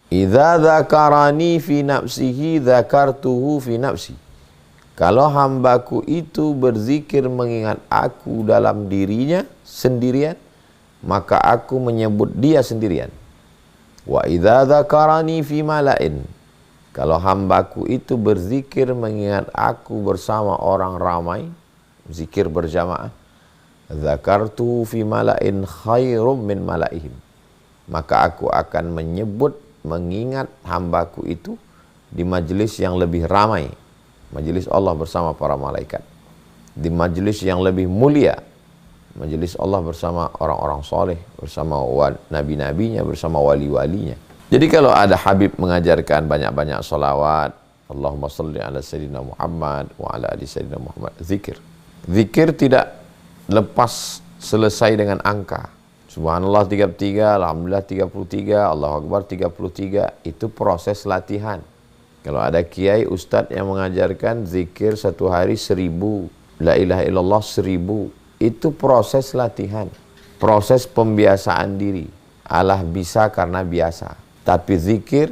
Idza dzakarani fi nafsihi dzakartuhu fi nafsi. Kalau hambaku itu berzikir mengingat aku dalam dirinya sendirian, maka aku menyebut dia sendirian. Wa idza dzakarani fi mala'in. Kalau hambaku itu berzikir mengingat aku bersama orang ramai, zikir berjamaah, dzakartuhu fi mala'in khairum min mala'ihim. Maka aku akan menyebut mengingat hambaku itu di majelis yang lebih ramai, majelis Allah bersama para malaikat, di majelis yang lebih mulia, majelis Allah bersama orang-orang soleh, bersama nabi-nabinya, bersama wali-walinya. Jadi kalau ada Habib mengajarkan banyak-banyak salawat, Allahumma salli ala Sayyidina Muhammad wa ala ali Sayyidina Muhammad, zikir tidak lepas selesai dengan angka. Subhanallah 33, Alhamdulillah 33, Allahu Akbar 33. Itu proses latihan. Kalau ada kiai ustadz yang mengajarkan zikir satu hari 1000, la ilaha illallah 1000, itu proses latihan, proses pembiasaan diri. Allah bisa karena biasa. Tapi zikir,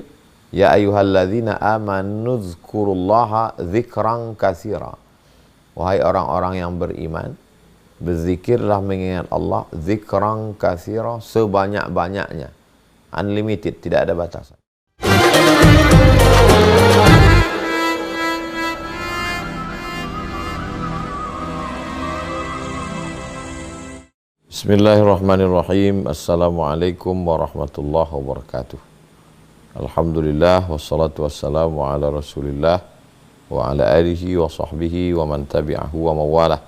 ya ayyuhalladzina amanu dzkurullaha dzikran katsira. Wahai orang-orang yang beriman, berzikirlah mengingat Allah zikran katsira, sebanyak-banyaknya, unlimited, tidak ada batasan. Bismillahirrahmanirrahim. Assalamualaikum warahmatullahi wabarakatuh. Alhamdulillah wassalatu wassalamu ala Rasulillah wa ala alihi wa sahbihi wa man tabi'ahu wa mawalah.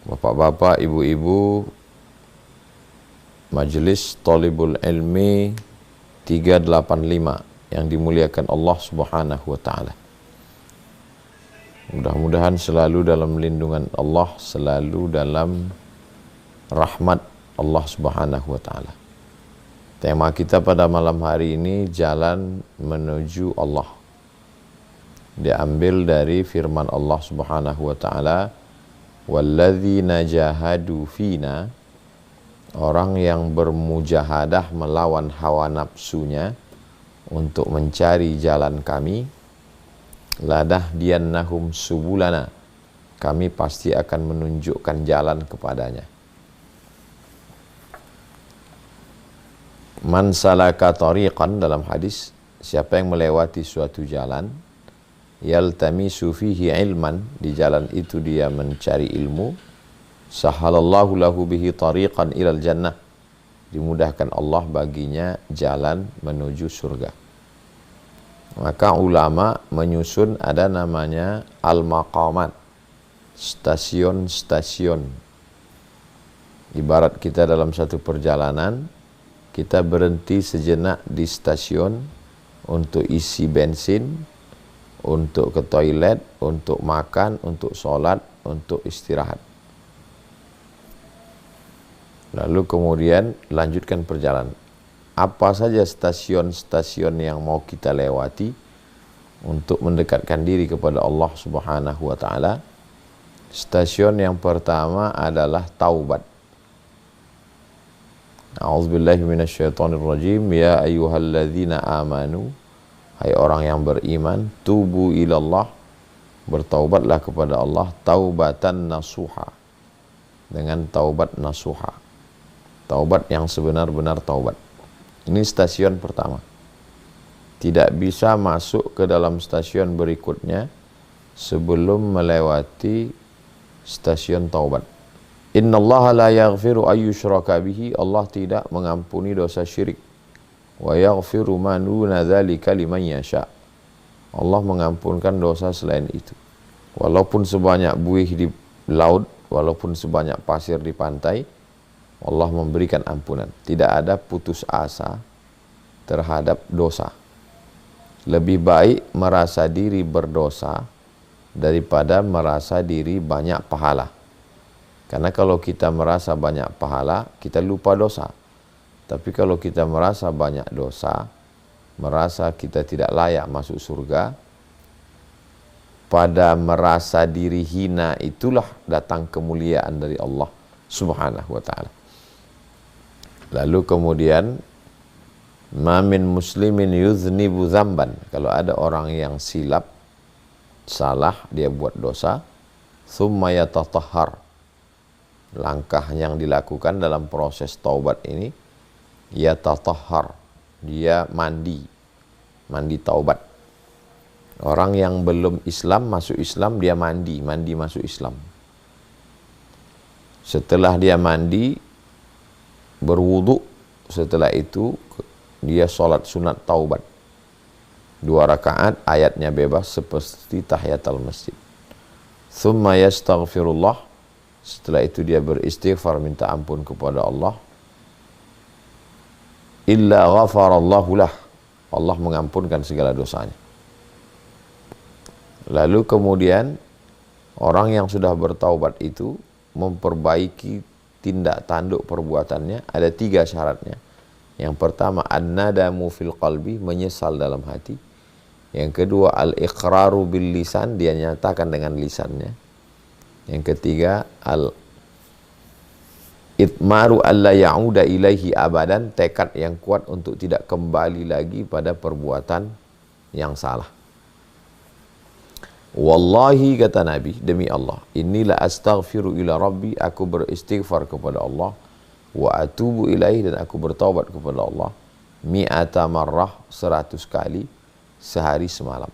Bapak-bapak, ibu-ibu, Majelis Thalibul Ilmi 385 yang dimuliakan Allah Subhanahu wa taala. Mudah-mudahan selalu dalam lindungan Allah, selalu dalam rahmat Allah Subhanahu wa taala. Tema kita pada malam hari ini, jalan menuju Allah. Diambil dari firman Allah Subhanahu wa taala, walladzina jahadu fina, orang yang bermujahadah melawan hawa nafsunya untuk mencari jalan kami, lanahdiyannahum subulana, kami pasti akan menunjukkan jalan kepadanya. Man salaka tariqan, dalam hadis, siapa yang melewati suatu jalan, yaltamisu fihi ilman, di jalan itu dia mencari ilmu, sahalallahu lahu bihi tariqan ilal jannah, dimudahkan Allah baginya jalan menuju surga. Maka ulama menyusun ada namanya al-maqamat, stasiun-stasiun. Ibarat kita dalam satu perjalanan, kita berhenti sejenak di stasiun untuk isi bensin, untuk ke toilet, untuk makan, untuk sholat, untuk istirahat. Lalu kemudian lanjutkan perjalanan. Apa saja stasiun-stasiun yang mau kita lewati untuk mendekatkan diri kepada Allah Subhanahu wa taala? Stasiun yang pertama adalah taubat. A'udzubillahi minasyaitonirrajim. Ya ayyuhalladzina amanu, hai orang yang beriman, tubu ilallah, bertaubatlah kepada Allah, taubatan nasuha, dengan taubat nasuha, taubat yang sebenar-benar taubat. Ini stasiun pertama. Tidak bisa masuk ke dalam stasiun berikutnya sebelum melewati stasiun taubat. Innallaha la yaghfiru ayyushraka bihi, Allah tidak mengampuni dosa syirik. Wa yaghfiru ma duna dzalika liman yasha, Allah mengampunkan dosa selain itu. Walaupun sebanyak buih di laut, walaupun sebanyak pasir di pantai, Allah memberikan ampunan. Tidak ada putus asa terhadap dosa. Lebih baik merasa diri berdosa daripada merasa diri banyak pahala. Karena kalau kita merasa banyak pahala, kita lupa dosa. Tapi kalau kita merasa banyak dosa, merasa kita tidak layak masuk surga, pada merasa diri hina itulah datang kemuliaan dari Allah Subhanahu wa ta'ala. Lalu kemudian Ma min muslimin yuznibu dzamban. Kalau ada orang yang silap, salah, dia buat dosa, tsumma yatatahhar. Langkah yang dilakukan dalam proses taubat ini, yatatahhar. Dia mandi taubat. Orang yang belum Islam masuk Islam, dia mandi masuk Islam. Setelah dia mandi, berwudu, setelah itu dia sholat sunat taubat 2 rakaat, ayatnya bebas seperti tahiyatul masjid. Tsumma yastaghfirullah, setelah itu dia beristighfar, minta ampun kepada Allah. Illa ghafarallahu lah, Allah mengampunkan segala dosanya. Lalu kemudian orang yang sudah bertaubat itu memperbaiki tindak tanduk perbuatannya. Ada 3 syaratnya. Yang pertama, an-nadamu fil qalbi, menyesal dalam hati. Yang kedua, al-iqraru bil lisan, dia nyatakan dengan lisannya. Yang ketiga, al-itmaru alla ya'uda ilaihi abadan, tekad yang kuat untuk tidak kembali lagi pada perbuatan yang salah. Wallahi, kata Nabi, demi Allah, inilah astaghfiru ila rabbi, aku beristighfar kepada Allah, wa atubu ilaihi, dan aku bertaubat kepada Allah, mi'ata marrah, 100 kali sehari semalam.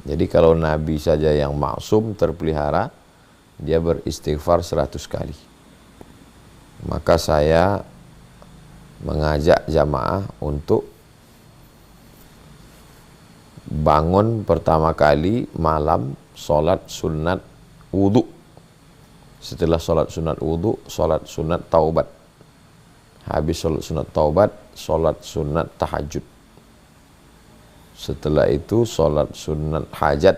Jadi kalau Nabi saja yang maksum terpelihara, dia beristighfar 100 kali. Maka saya mengajak jamaah untuk bangun pertama kali malam, sholat sunat wudu. Setelah sholat sunat wudu, sholat sunat taubat. Habis sholat sunat taubat, sholat sunat tahajud. Setelah itu sholat sunat hajat,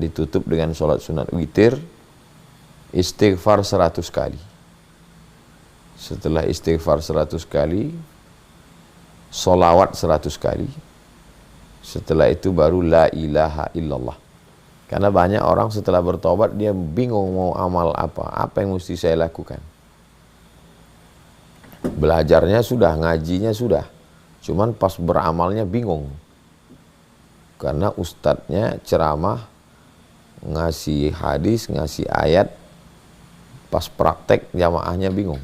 ditutup dengan sholat sunat witir, istighfar 100 kali. Setelah istighfar 100 kali, sholawat 100 kali. Setelah itu baru la ilaha illallah. Karena banyak orang setelah bertobat dia bingung mau amal apa yang mesti saya lakukan. Belajarnya sudah, ngajinya sudah, cuman pas beramalnya bingung. Karena ustadznya ceramah, ngasih hadis, ngasih ayat, pas praktek jamaahnya bingung.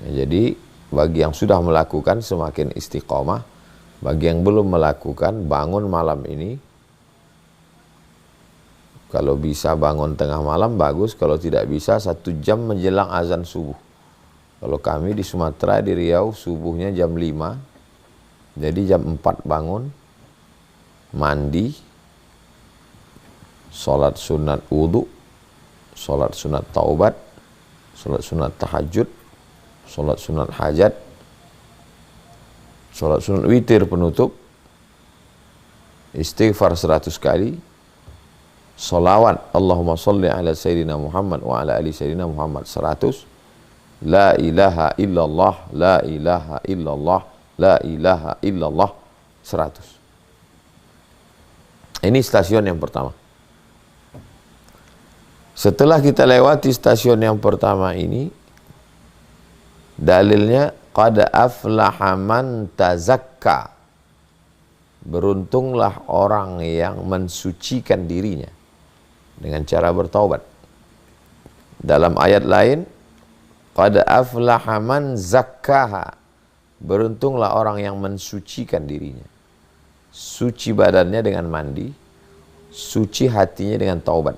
Jadi bagi yang sudah melakukan semakin istiqomah, bagi yang belum melakukan, bangun malam ini. Kalau bisa bangun tengah malam bagus, kalau tidak bisa 1 jam menjelang azan subuh. Kalau kami di Sumatera, di Riau, subuhnya jam 5, jadi jam 4 bangun, mandi, sholat sunat wudu, sholat sunat taubat, sholat sunat tahajud, sholat sunat hajat, sholat sunat witir penutup, istighfar 100 kali, sholawat Allahumma sholli ala sayyidina Muhammad wa ala ali sayyidina Muhammad 100, la ilaha illallah, la ilaha illallah, la ilaha illallah 100. Ini stasiun yang pertama. Setelah kita lewati stasiun yang pertama ini, dalilnya qad aflaha man tazakka, beruntunglah orang yang mensucikan dirinya dengan cara bertaubat. Dalam ayat lain, qad aflaha man zakkaha, beruntunglah orang yang mensucikan dirinya. Suci badannya dengan mandi, suci hatinya dengan taubat.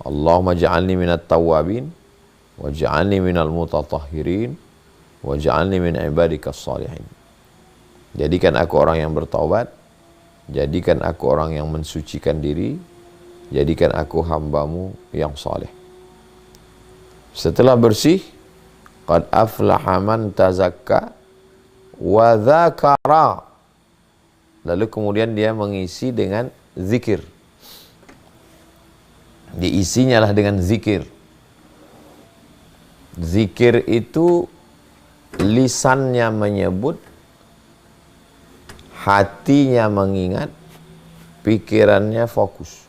Allahumma ja'alni minat tawwabin wa ja'alni minal mutatahhirin wa ja'alni min ibadikas salihin. Jadikan aku orang yang bertaubat, jadikan aku orang yang mensucikan diri, jadikan aku hambamu yang saleh. Setelah bersih, qad aflaha man tazakka wa dzakara, lalu kemudian dia mengisi dengan zikir. Diisinya lah dengan zikir. Zikir itu lisannya menyebut, hatinya mengingat, pikirannya fokus.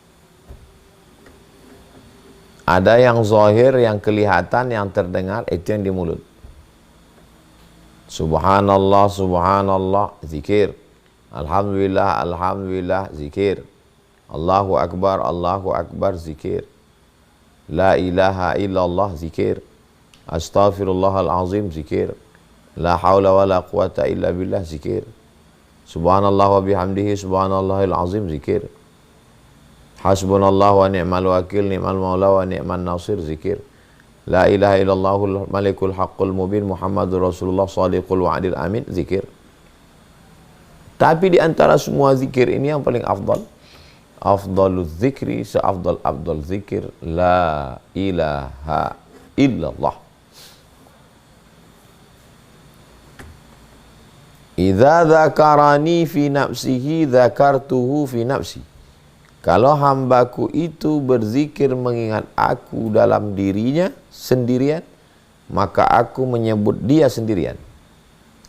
Ada yang zahir, yang kelihatan, yang terdengar, itu yang di mulut. Subhanallah, subhanallah, zikir. Alhamdulillah, alhamdulillah, zikir. Allahu akbar, zikir. La ilaha illallah, zikir. Astaghfirullahal azim, zikir. La haula wa la quwata illa billah, zikir. Subhanallah wa bihamdihi, subhanallahil azim, zikir. Hasbunallah wa ni'mal wakil, ni'mal maula wa ni'man nasir, zikir. La ilaha illallahul malikul haqqul mubin, Muhammadur Rasulullah shadiqul wa'adil amin, zikir. Tapi di antara semua zikir ini yang paling afdal, afdaluz zikri, seafdal zikir, la ilaha illallah. Idza dzakarani fi nafsihi dzakartuhu fi nafsi. Kalau hambaku itu berzikir mengingat aku dalam dirinya sendirian, maka aku menyebut dia sendirian.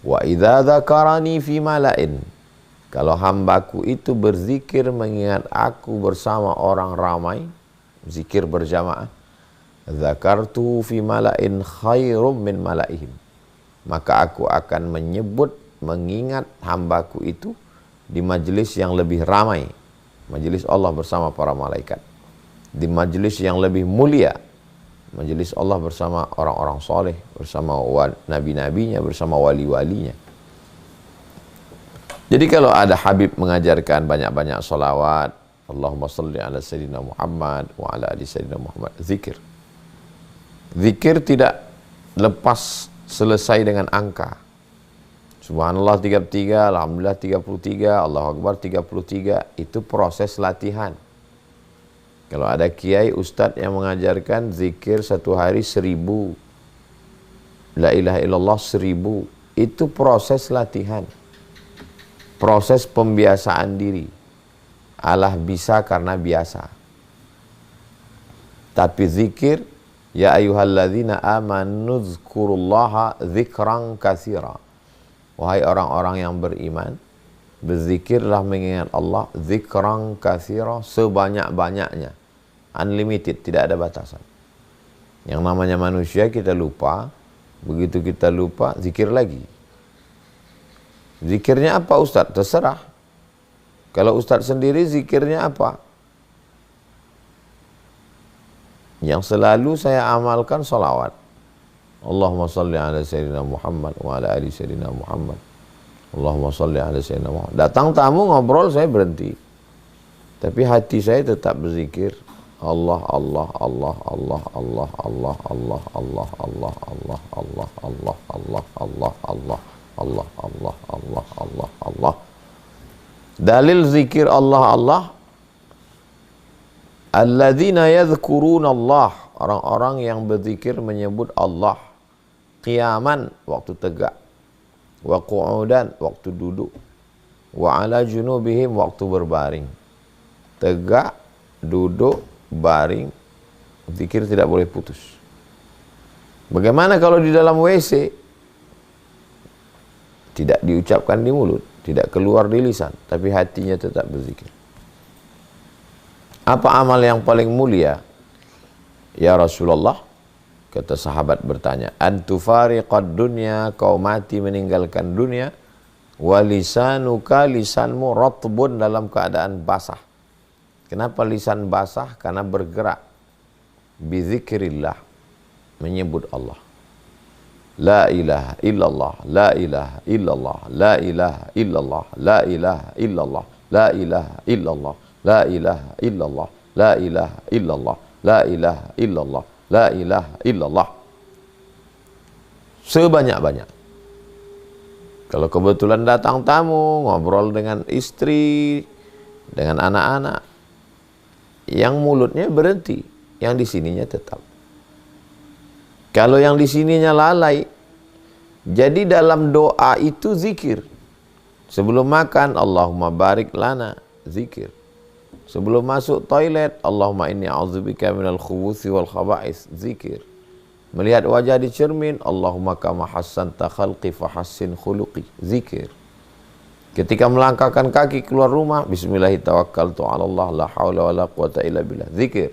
Wa idza dzakarani fi mala'in. Kalau hambaku itu berzikir mengingat aku bersama orang ramai, zikir berjamaah, dzakartuhu fi mala'in khairum min mala'ihim. Maka aku akan menyebut, mengingat hambaku itu di majelis yang lebih ramai, majelis Allah bersama para malaikat, di majelis yang lebih mulia, majelis Allah bersama orang-orang soleh, bersama nabi-nabinya, bersama wali-walinya. Jadi kalau ada Habib mengajarkan banyak-banyak salawat, Allahumma salli ala Sayyidina Muhammad wa ala ali Sayyidina Muhammad, zikir. Zikir tidak lepas selesai dengan angka. Subhanallah 33, Alhamdulillah 33, Allahu Akbar 33, itu proses latihan. Kalau ada kiai ustadz yang mengajarkan zikir satu hari 1000, la ilaha illallah 1000, itu proses latihan, proses pembiasaan diri. Allah bisa karena biasa. Tapi zikir, ya ayyuhalladzina amanu dzkurullaha dzikran katsira. Wahai orang-orang yang beriman, berzikirlah mengingat Allah dzikran katsira, sebanyak-banyaknya. Unlimited, tidak ada batasan. Yang namanya manusia kita lupa, begitu kita lupa, zikir lagi. Zikirnya apa Ustaz? Terserah. Kalau Ustaz sendiri zikirnya apa? Yang selalu saya amalkan salawat. Allahumma salli ala Sayyidina Muhammad wa ala ali Sayyidina Muhammad. Allahumma salli ala Sayyidina Muhammad. Datang tamu ngobrol saya berhenti. Tapi hati saya tetap berzikir. Allah, Allah, Allah, Allah, Allah, Allah, Allah, Allah, Allah, Allah, Allah, Allah, Allah, Allah, Allah, Allah, Allah, Allah, Allah, Allah. Dalil zikir Allah, Allah. Alladzina yadhkuruna Allah. Orang-orang yang berzikir menyebut Allah. Qiyaman, waktu tegak. Wa qu'udan, waktu duduk. Wa ala junubihim, waktu berbaring. Tegak, duduk, baring, zikir tidak boleh putus. Bagaimana kalau di dalam WC? Tidak diucapkan di mulut, tidak keluar di lisan, tapi hatinya tetap berzikir. Apa amal yang paling mulia? Ya Rasulullah, kata sahabat bertanya, antufariqad dunya, kau mati meninggalkan dunia, walisanuka, lisanmu ratbun, dalam keadaan basah. Kenapa lisan basah? Karena bergerak. Bizikrillah, menyebut Allah. La ilaha illallah, la ilaha illallah, la ilaha illallah, la ilaha illallah, la ilaha illallah, la ilaha illallah, la ilaha illallah, la ilaha illallah, la ilaha illallah. Sebanyak-banyak. Kalau kebetulan datang tamu, ngobrol dengan istri, dengan anak-anak, yang mulutnya berhenti, yang di sininya tetap. Kalau yang di sininya lalai, jadi dalam doa itu zikir. Sebelum makan, Allahumma barik lana, zikir. Sebelum masuk toilet, Allahumma inni a'udzubika minal khubuthi wal khaba'is, zikir. Melihat wajah di cermin, Allahumma kama hassanta khalqi fahassin khuluqi, zikir. Ketika melangkahkan kaki keluar rumah, bismillahirrahmanirrahim, tawakkaltu 'ala Allah, la haula wala quwata illa billah, zikir.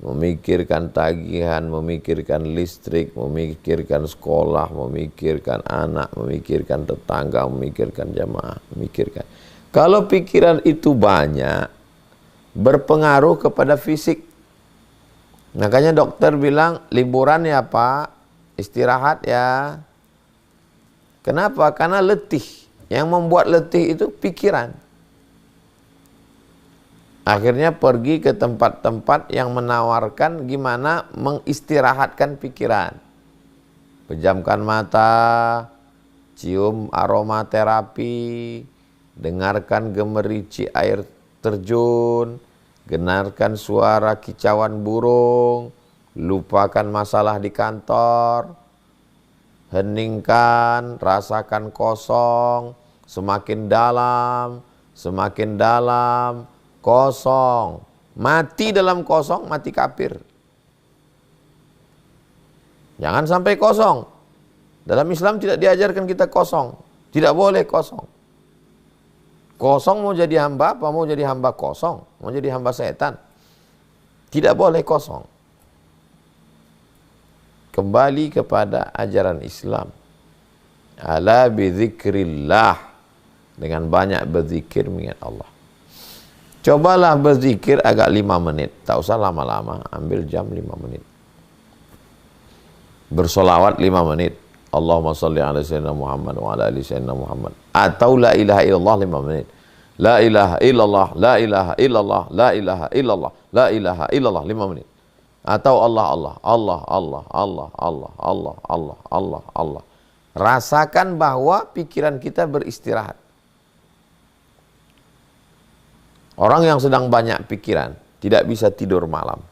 memikirkan tagihan, memikirkan listrik, memikirkan sekolah, memikirkan anak, memikirkan tetangga, memikirkan jamaah, memikirkan. Kalau pikiran itu banyak, berpengaruh kepada fisik. Makanya dokter bilang, liburan ya Pak, istirahat ya. Kenapa? Karena letih. Yang membuat letih itu pikiran. Akhirnya pergi ke tempat-tempat yang menawarkan gimana mengistirahatkan pikiran. Pejamkan mata, cium aromaterapi, dengarkan gemerici air terjun, dengarkan suara kicauan burung, lupakan masalah di kantor, heningkan, rasakan kosong, semakin dalam, kosong. Mati dalam kosong, mati kafir. Jangan sampai kosong. Dalam Islam tidak diajarkan kita kosong. Tidak boleh kosong. Kosong mau jadi hamba apa? Mau jadi hamba kosong? Mau jadi hamba setan? Tidak boleh kosong. Kembali kepada ajaran Islam. Ala bidzikrillah. Dengan banyak berzikir mengingat Allah. Cobalah berzikir agak 5 menit. Tak usah lama-lama. Ambil jam 5 menit. Bersolawat 5 menit. Allahumma salli ala sayyidina Muhammad wa ala ali sayyidina Muhammad. Atau la ilaha illallah 5 menit. La ilaha illallah, la ilaha illallah, la ilaha illallah, la ilaha illallah 5 menit. Atau Allah, Allah, Allah, Allah, Allah, Allah, Allah, Allah, Allah, Allah. Rasakan bahwa pikiran kita beristirahat. Orang yang sedang banyak pikiran, tidak bisa tidur malam.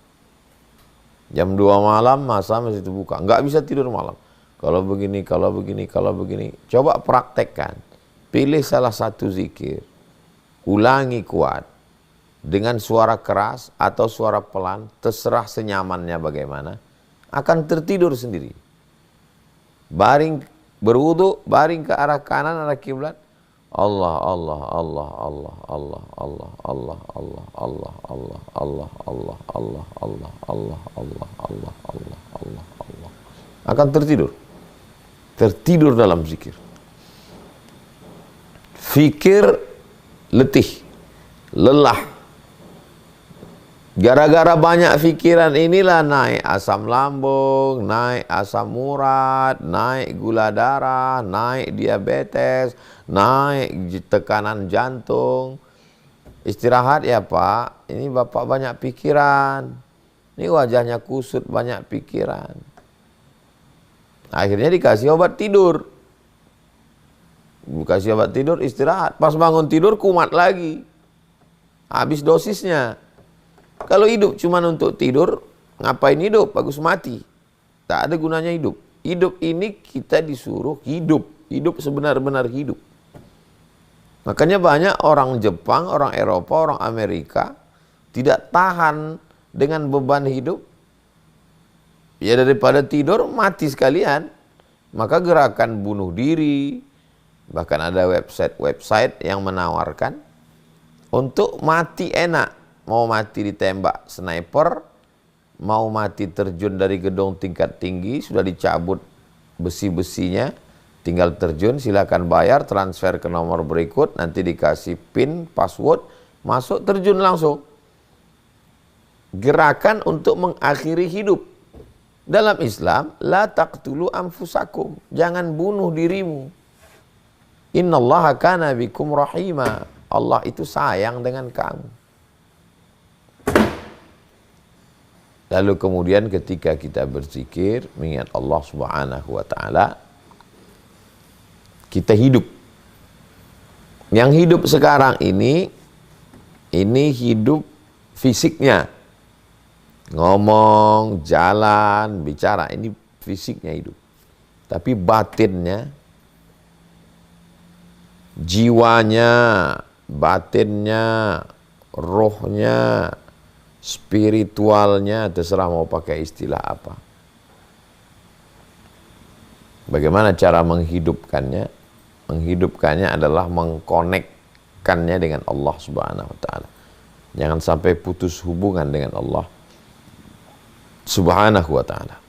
Jam 2 malam, masa masih terbuka. Nggak bisa tidur malam. Kalau begini, kalau begini, kalau begini. Coba praktekkan. Pilih salah satu zikir. Ulangi kuat. Dengan suara keras atau suara pelan, terserah senyamannya bagaimana. Akan tertidur sendiri. Baring, berwudu, baring ke arah kanan, arah kiblat. Allah, Allah, Allah, Allah, Allah, Allah, Allah, Allah, Allah, Allah, Allah, Allah, Allah, Allah, Allah, Allah, Allah, Allah, Allah, Allah. Akan tertidur. Tertidur dalam zikir. Fikir letih, lelah. Gara-gara banyak fikiran inilah naik asam lambung, naik asam urat, naik gula darah, naik diabetes, naik tekanan jantung. Istirahat ya Pak, ini Bapak banyak pikiran. Ini wajahnya kusut, banyak pikiran. Akhirnya dikasih obat tidur. Dikasih obat tidur, istirahat. Pas bangun tidur kumat lagi. Habis dosisnya. Kalau hidup cuma untuk tidur, ngapain hidup? Bagus mati. Tak ada gunanya hidup. Hidup ini kita disuruh hidup. Hidup sebenar-benar hidup. Makanya banyak orang Jepang, orang Eropa, orang Amerika tidak tahan dengan beban hidup. Ya daripada tidur, mati sekalian. Maka gerakan bunuh diri. Bahkan ada website yang menawarkan untuk mati enak. Mau mati ditembak sniper, mau mati terjun dari gedung tingkat tinggi, sudah dicabut besi-besinya, tinggal terjun, silakan bayar, transfer ke nomor berikut, nanti dikasih PIN, password, masuk terjun langsung. Gerakan untuk mengakhiri hidup. Dalam Islam, la taqtulu anfusakum, jangan bunuh dirimu. Innallaha kana bikum rahima. Allah itu sayang dengan kamu. Lalu kemudian ketika kita berzikir, mengingat Allah Subhanahu wa Ta'ala, kita hidup. Yang hidup sekarang ini hidup fisiknya. Ngomong, jalan, bicara, ini fisiknya hidup. Tapi batinnya, jiwanya, batinnya, rohnya, spiritualnya, terserah mau pakai istilah apa. Bagaimana cara menghidupkannya? Menghidupkannya adalah mengkonekkannya dengan Allah Subhanahu wa Ta'ala. Jangan sampai putus hubungan dengan Allah. Subhanahu wa ta'ala.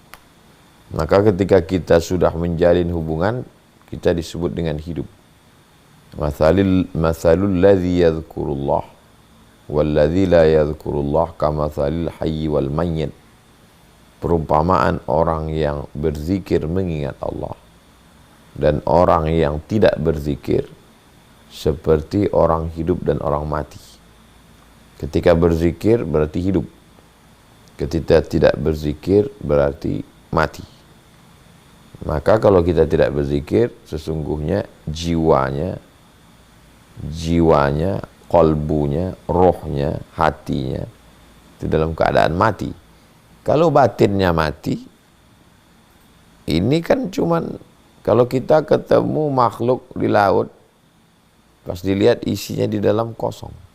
Maka ketika kita sudah menjalin hubungan, kita disebut dengan hidup. Mathalul ladzi yadhkurullah walladzi la yadhkurullah kamathalil hayyi wal mayyit. Perumpamaan orang yang berzikir mengingat Allah dan orang yang tidak berzikir seperti orang hidup dan orang mati. Ketika berzikir berarti hidup. Ketika tidak berzikir berarti mati. Maka kalau kita tidak berzikir, sesungguhnya jiwanya, kolbunya, rohnya, hatinya itu dalam keadaan mati. Kalau batinnya mati, ini kan cuman kalau kita ketemu makhluk di laut, pas dilihat isinya di dalam kosong.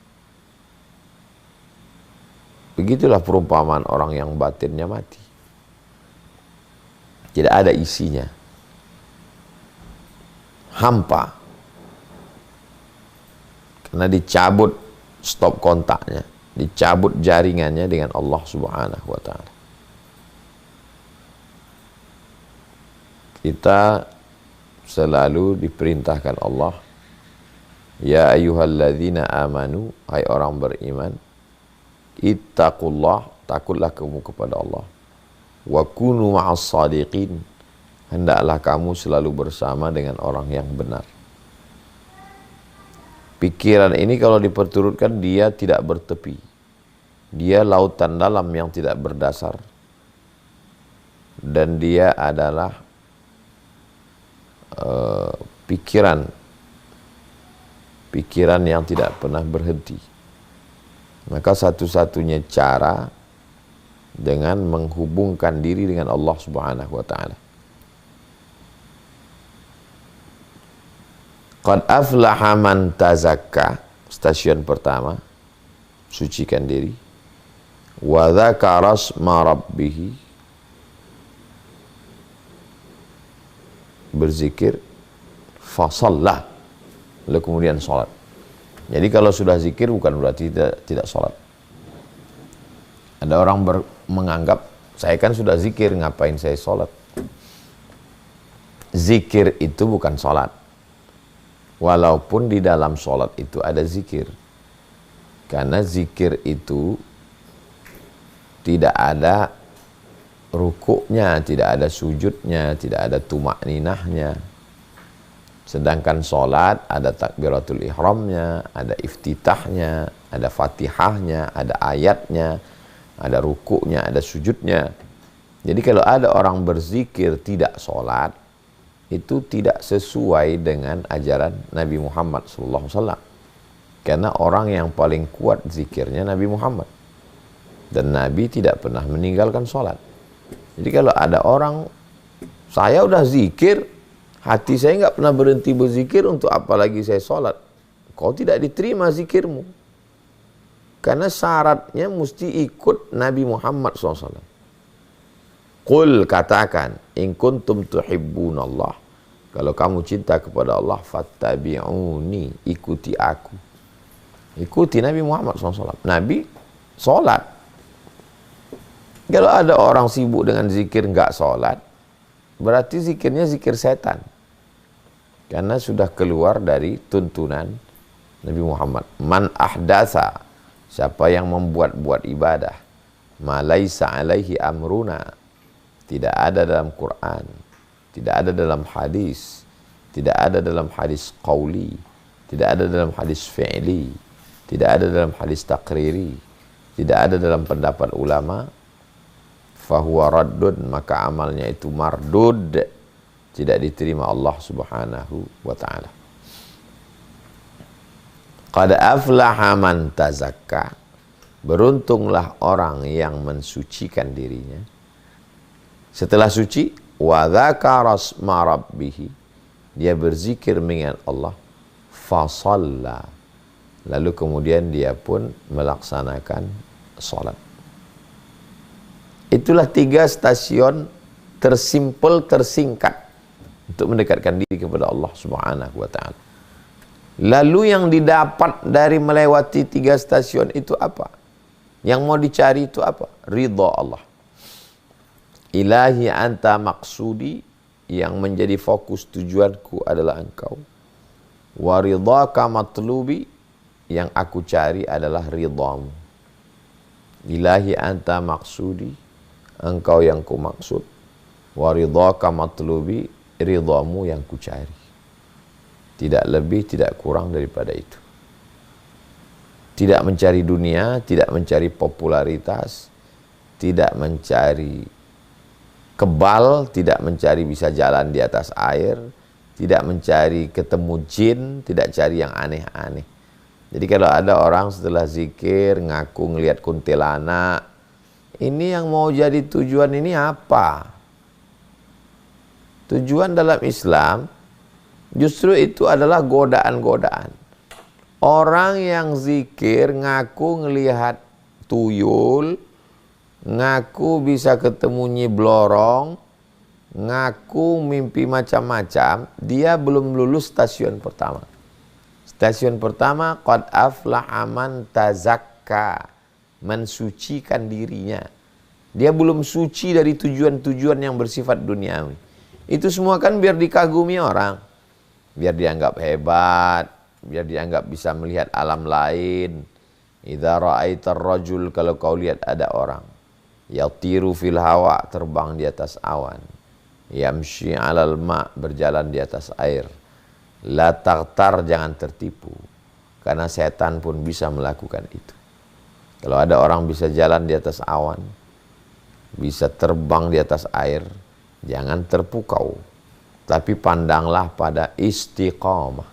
Begitulah perumpamaan orang yang batinnya mati. Tidak ada isinya. Hampa. Karena dicabut stop kontaknya, dicabut jaringannya dengan Allah Subhanahu wa ta'ala. Kita selalu diperintahkan Allah, ya ayyuhalladzina amanu, hai orang beriman, ittaqullah, takutlah kamu kepada Allah, wa kunu ma'as sadiqin, hendaklah kamu selalu bersama dengan orang yang benar. Pikiran ini kalau diperturutkan, dia tidak bertepi, dia lautan dalam yang tidak berdasar, dan dia adalah pikiran yang tidak pernah berhenti. Maka satu-satunya cara dengan menghubungkan diri dengan Allah Subhanahu wa ta'ala. Qad aflaha man tazakka, stasiun pertama, sucikan diri. Wa dzakara asma rabbih, berzikir. Fasalla, lalu kemudian sholat. Jadi kalau sudah zikir bukan berarti tidak sholat. Ada orang menganggap, saya kan sudah zikir, ngapain saya sholat? Zikir itu bukan sholat. Walaupun di dalam sholat itu ada zikir. Karena zikir itu tidak ada rukuknya, tidak ada sujudnya, tidak ada tumakninahnya. Sedangkan sholat ada takbiratul ihramnya, ada iftitahnya, ada fatihahnya, ada ayatnya, ada rukuknya, ada sujudnya. Jadi kalau ada orang berzikir tidak sholat, itu tidak sesuai dengan ajaran Nabi Muhammad SAW. Karena orang yang paling kuat zikirnya Nabi Muhammad. Dan Nabi tidak pernah meninggalkan sholat. Jadi kalau ada orang, saya udah zikir, hati saya nggak pernah berhenti berzikir, untuk apa lagi saya sholat? Kau tidak diterima zikirmu. Karena syaratnya mesti ikut Nabi Muhammad SAW. Qul, katakan, in kuntum tuhibbunallah, kalau kamu cinta kepada Allah, fattabi'uni, ikuti aku. Ikuti Nabi Muhammad SAW. Nabi sholat. Kalau ada orang sibuk dengan zikir nggak sholat, berarti zikirnya zikir setan. Karena sudah keluar dari tuntunan Nabi Muhammad. Man ahdatsa, siapa yang membuat-buat ibadah, ma laisa alaihi amruna, tidak ada dalam Quran, tidak ada dalam hadis, tidak ada dalam hadis qauli, tidak ada dalam hadis fi'li, tidak ada dalam hadis takriri, tidak ada dalam pendapat ulama, fahuwa raddun, maka amalnya itu mardud, tidak diterima Allah Subhanahu wa ta'ala. Qad aflaha man tazakka, beruntunglah orang yang mensucikan dirinya. Setelah suci, wa dzakara asma rabbih, dia berzikir mengingat Allah, fasalla, lalu kemudian dia pun melaksanakan salat. Itulah 3 stasiun tersimpel, tersingkat untuk mendekatkan diri kepada Allah Subhanahu wa ta'ala. Lalu yang didapat dari melewati 3 stasiun itu apa? Yang mau dicari itu apa? Ridha Allah. Ilahi anta maksudi, yang menjadi fokus tujuanku adalah engkau. Wa ridhaka matlubi, yang aku cari adalah ridhamu. Ilahi anta maksudi, engkau yang ku maksud. Wa ridhaka matlubi, ridhamu yang ku cari. Tidak lebih, tidak kurang daripada itu. Tidak mencari dunia, tidak mencari popularitas, tidak mencari kebal, tidak mencari bisa jalan di atas air, tidak mencari ketemu jin, tidak cari yang aneh-aneh. Jadi kalau ada orang setelah zikir ngaku ngelihat kuntilanak, ini yang mau jadi tujuan ini apa? Tujuan dalam Islam justru itu adalah godaan-godaan. Orang yang zikir ngaku ngelihat tuyul, ngaku bisa ketemu Nyi Blorong, ngaku mimpi macam-macam, dia belum lulus stasiun pertama. Stasiun pertama, qad aflaha man tazakka, mensucikan dirinya. Dia belum suci dari tujuan-tujuan yang bersifat duniawi. Itu semua kan biar dikagumi orang, biar dianggap hebat, biar dianggap bisa melihat alam lain. Idza ra'aitar rajul, kalau kau lihat ada orang yatiru fil hawa, terbang di atas awan, yamshi 'alal ma', berjalan di atas air, la taghtar, jangan tertipu, karena setan pun bisa melakukan itu. Kalau ada orang bisa jalan di atas awan, bisa terbang di atas air, jangan terpukau, tapi pandanglah pada istiqamah.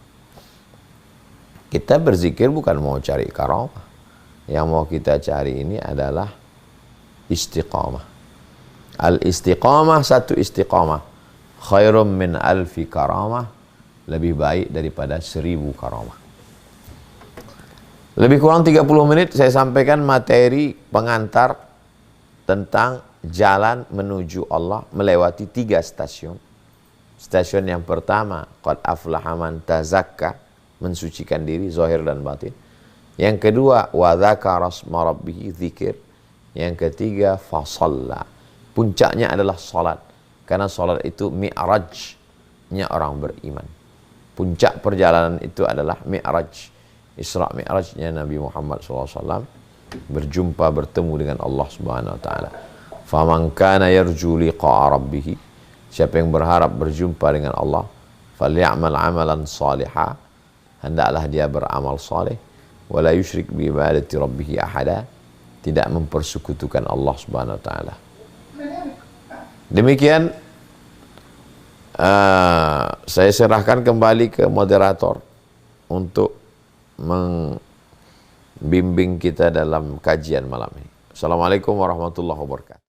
Kita berzikir bukan mau cari karamah, yang mau kita cari ini adalah istiqamah. Al-istiqamah, satu istiqamah khairum min alfi karamah, lebih baik daripada 1000 karamah. Lebih kurang 30 menit saya sampaikan materi pengantar tentang jalan menuju Allah melewati 3 stasiun. Stasiun yang pertama, qad aflaha man tazakka, mensucikan diri zahir dan batin. Yang kedua, wa dzakara asma rabbih, zikir. Yang ketiga, fasalla, puncaknya adalah salat, karena salat itu mi'rajnya orang beriman. Puncak perjalanan itu adalah mi'raj, Isra Mi'rajnya Nabi Muhammad SAW, berjumpa bertemu dengan Allah Subhanahu Wa Taala. Faman kana yarju liqa'a rabbih, siapa yang berharap berjumpa dengan Allah, falyamal amalan salihah, hendaklah dia beramal saleh, wala yusyrik bi ibadati rabbih ahada, tidak mempersekutukan Allah Subhanahu Wa Taala. Demikian saya serahkan kembali ke moderator untuk membimbing kita dalam kajian malam ini. Assalamualaikum warahmatullahi wabarakatuh.